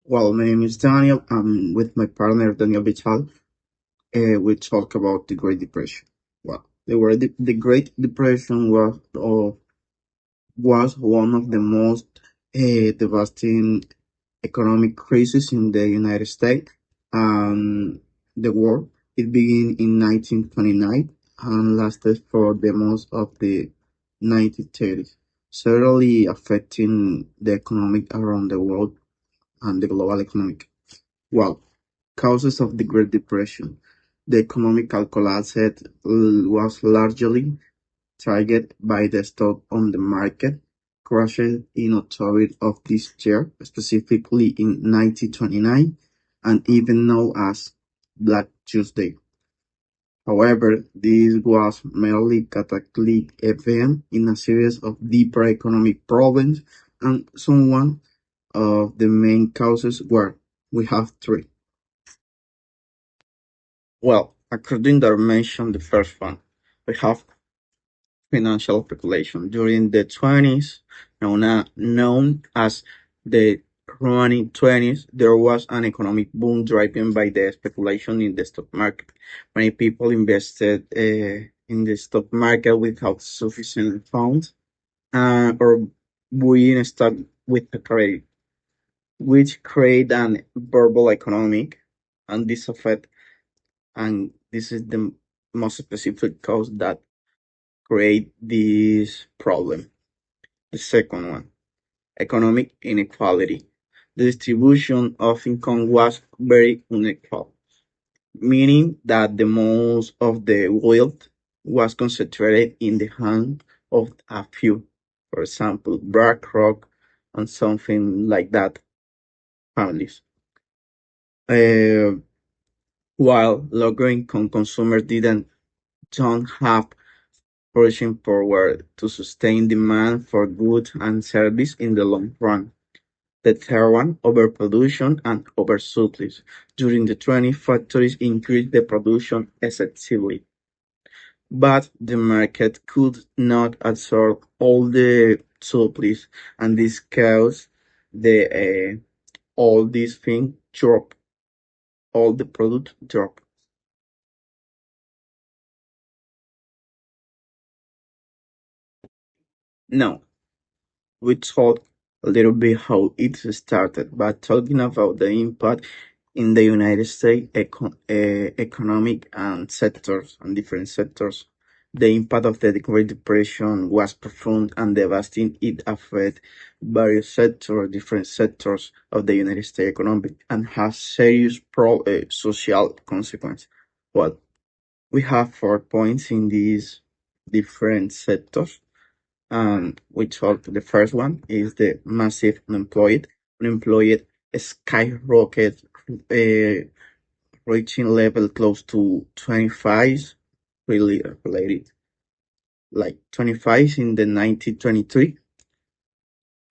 Well, my name is Daniel. I'm with my partner Daniel Vital. We talk about the Great Depression. Well, the Great Depression was one of the most devastating economic crises in the United States and the world. It began in 1929 and lasted for the most of the 1930s, severely affecting the economic around the world and the global economic. Well, causes of the Great Depression. The economic collapse was largely triggered by the stock on the market crashed in October of this year, specifically in 1929, and even known as Black Tuesday. However, this was merely cataclysmic event in a series of deeper economic problems, and some one of the main causes were we have three. Well, according to mention the first one, we have financial speculation. During the 20s, known as the roaring 20s, there was an economic boom driven by the speculation in the stock market. Many people invested in the stock market without sufficient funds or buying stock with a credit, which create an verbal economic and this effect, and this is the most specific cause that create this problem. The second one, economic inequality. The distribution of income was very unequal, meaning that the most of the wealth was concentrated in the hands of a few. For example, BlackRock and something like that families. Uh, while lower income consumers don't have pushing forward to sustain demand for goods and services in the long run. The third one, overproduction and oversupply. During the 20s, factories increased the production excessively, but the market could not absorb all the surplus, and this caused the all these things drop, all the product drop. Now, we talked a little bit how it started, but talking about the impact in the United States economic and sectors and different sectors, the impact of the Great Depression was profound and devastating. It affected various sectors, different sectors of the United States economy, and has serious social consequences. Well, we have 4 points in these different sectors. And we talked the first one is the massive unemployed skyrocket, uh, reaching level close to 25, really related, like 25 in the 1923.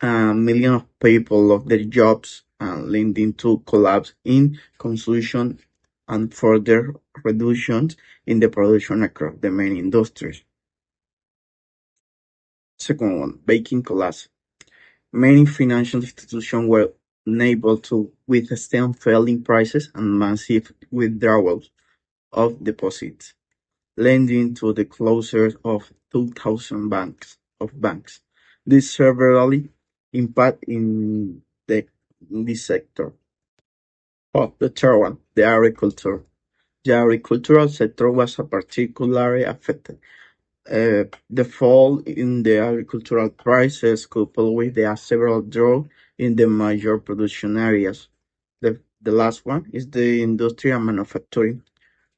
A million of people lost their jobs and leading to collapse in consumption and further reductions in the production across the main industries. Second one, banking collapse. Many financial institutions were unable to withstand falling prices and massive withdrawals of deposits, leading to the closure of 2,000 banks. This severely impact in this sector. Oh, the third one, the agriculture. The agricultural sector was particularly affected. The fall in the agricultural prices coupled with the several drought in the major production areas. The last one is the industry and manufacturing.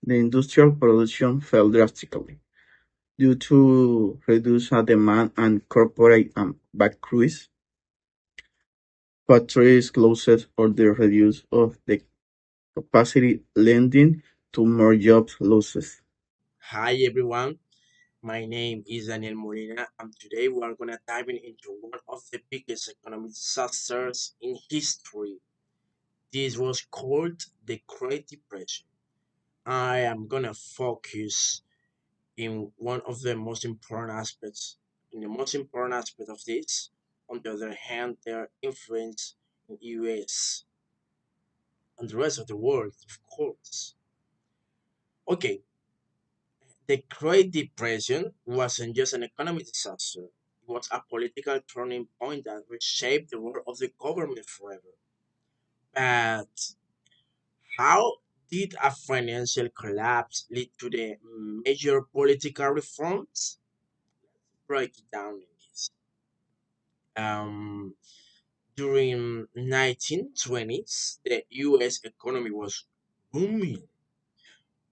The industrial production fell drastically due to reduced demand and corporate bankruptcies. Factories closed or the reduce of the capacity, leading to more job losses. Hi everyone, my name is Daniel Molina, and today we are gonna dive into one of the biggest economic disasters in history. This was called the Great Depression. I am gonna focus in one of the most important aspects. In the most important aspect of this, on the other hand, their influence in US. and the rest of the world, of course. Okay, the Great Depression wasn't just an economic disaster, it was a political turning point that reshaped the role of the government forever. But how did a financial collapse lead to the major political reforms? Break it down in this. Um, During 1920s, the U.S. economy was booming.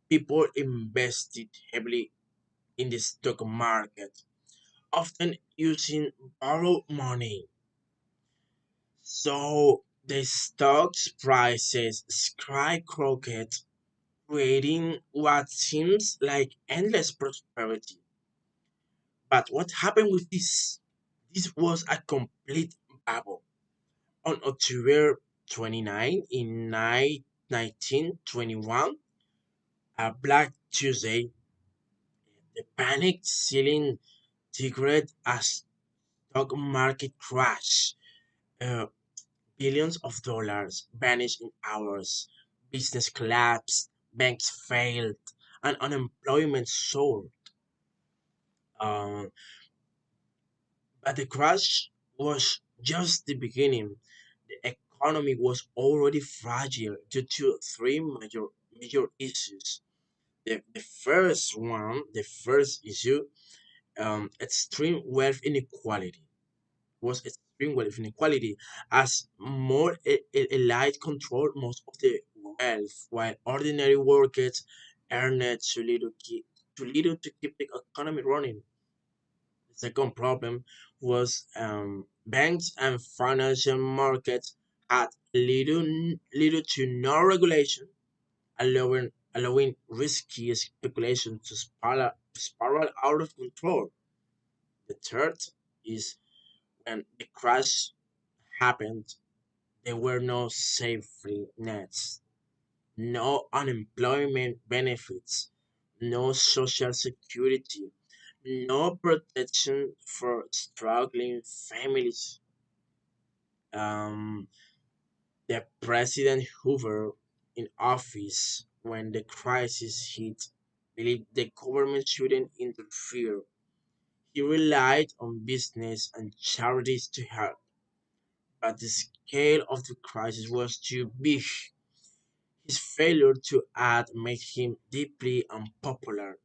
People invested heavily in the stock market, often using borrowed money. So the stocks prices skyrocketed, creating what seems like endless prosperity. But what happened with this? This was a complete bubble. On October 29 in 1921, a Black Tuesday, the panic selling triggered a stock market crash. Uh, Billions of dollars vanished in hours. Business collapsed, banks failed, and unemployment soared. Um, but the crash was just the beginning. The economy was already fragile due to three major issues. The first issue, extreme wealth inequality was extreme wealth inequality, as more elite controlled most of the wealth, while ordinary workers earned too little to keep the economy running. The second problem was banks and financial markets had little to no regulation, allowing risky speculation to spiral out of control. The third is when the crash happened, there were no safety nets, no unemployment benefits, no social security, no protection for struggling families. Um, the President Hoover, in office when the crisis hit, believed the government shouldn't interfere. He relied on business and charities to help, but the scale of the crisis was too big. His failure to act made him deeply unpopular,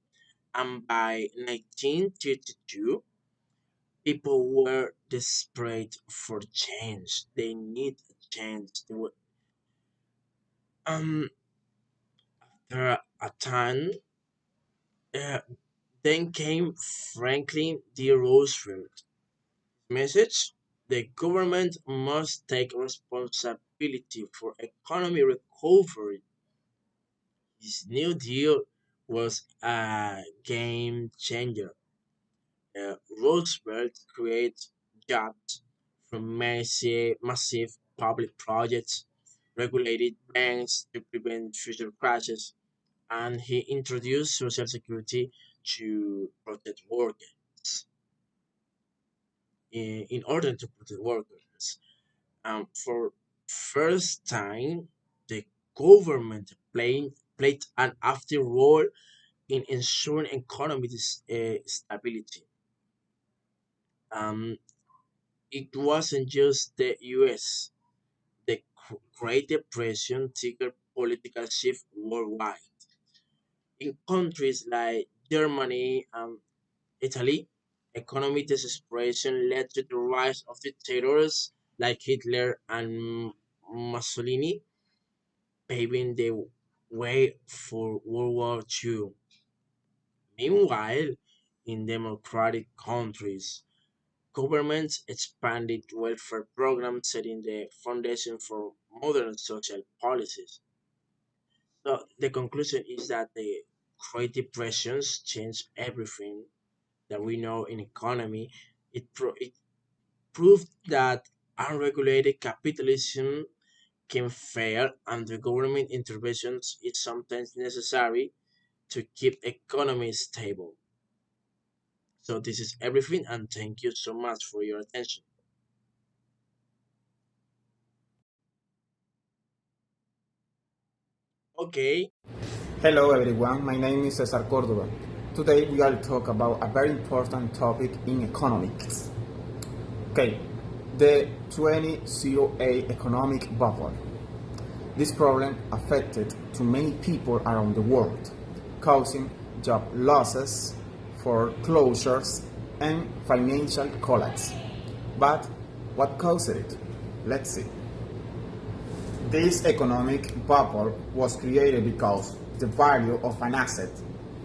and by 1932, people were desperate for change. They need change. Um, After a time, uh, then came Franklin D. Roosevelt. Message: the government must take responsibility for economic recovery. His New Deal was a game changer. Roosevelt created jobs from massive public projects, regulated banks to prevent future crashes, and he introduced Social Security to protect workers. In order to protect workers, for first time, the government played an active role in ensuring economic stability. Um, it wasn't just the US. The Great Depression triggered political shift worldwide. In countries like Germany and Italy, economic desperation led to the rise of dictators like Hitler and Mussolini, paving the way for World War II. Meanwhile, in democratic countries, governments expanded welfare programs, setting the foundation for modern social policies. So the conclusion is that the Great Depressions changed everything that we know in economy. It proved that unregulated capitalism can fail and the government interventions is sometimes necessary to keep economies stable. So this is everything and thank you so much for your attention. Okay. Hello everyone, my name is Cesar Cordova. Today we will talk about a very important topic in economics. Okay, the 2008 economic bubble. This problem affected too many people around the world, causing job losses, foreclosures, and financial collapse. But what caused it? Let's see. This economic bubble was created because the value of an asset,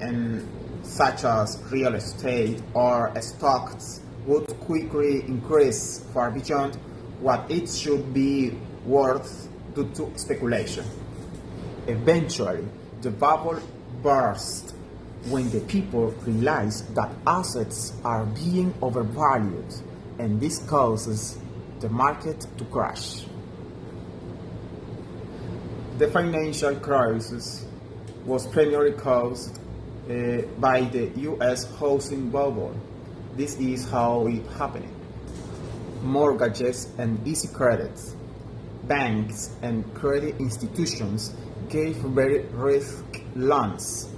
and such as real estate or stocks, would quickly increase far beyond what it should be worth due to speculation. Eventually, the bubble burst when the people realized that assets are being overvalued, and this causes the market to crash. The financial crisis was primarily caused by the US housing bubble. This is how it happened. Mortgages and easy credits. Banks and credit institutions gave very risky loans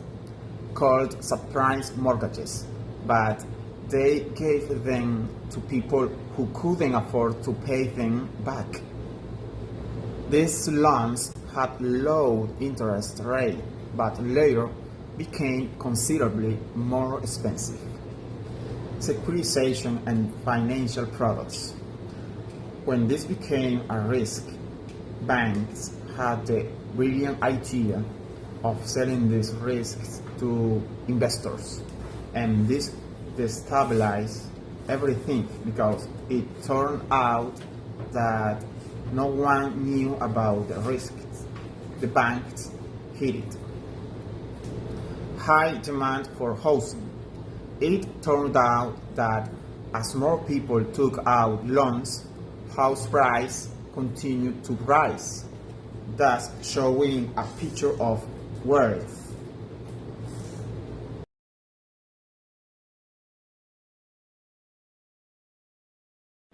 called subprime mortgages, but they gave them to people who couldn't afford to pay them back. These loans had low interest rate, but later became considerably more expensive. Securitization and financial products. When this became a risk, banks had the brilliant idea of selling these risks to investors, and this destabilized everything because it turned out that no one knew about the risks. The banks hid it. High demand for housing. It turned out that as more people took out loans, house prices continued to rise, thus showing a picture of wealth.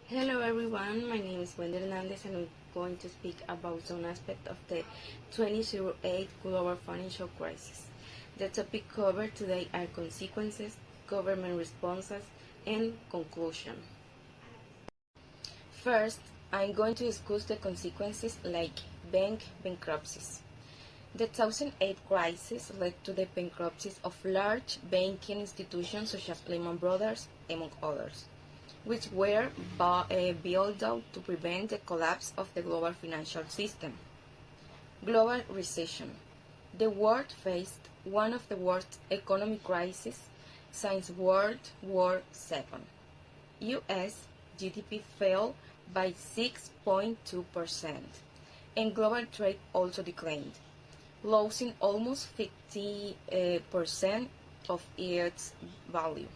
Hello everyone, my name is Wendy Hernandez and I'm going to speak about some aspect of the 2008 global financial crisis. The topic covered today are consequences, government responses, and conclusion. First, I'm going to discuss the consequences like bank bankruptcies. The 2008 crisis led to the bankruptcies of large banking institutions such as Lehman Brothers, among others, which were built out to prevent the collapse of the global financial system. Global recession. The world faced one of the worst economic crises since World War II. US GDP fell by 6.2%, and global trade also declined, losing almost 50% of its value.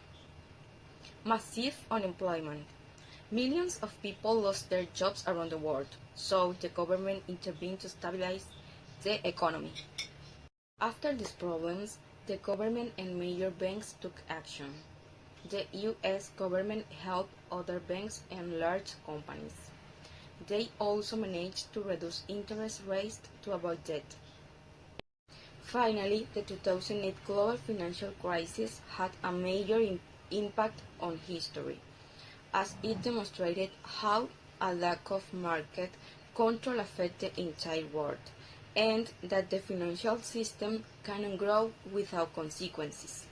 Massive unemployment. Millions of people lost their jobs around the world, so the government intervened to stabilize the economy. After these problems, the government and major banks took action. The US government helped other banks and large companies. They also managed to reduce interest rates to avoid debt. Finally, the 2008 global financial crisis had a major impact on history, as it demonstrated how a lack of market control affects the entire world, and that the financial system cannot grow without consequences.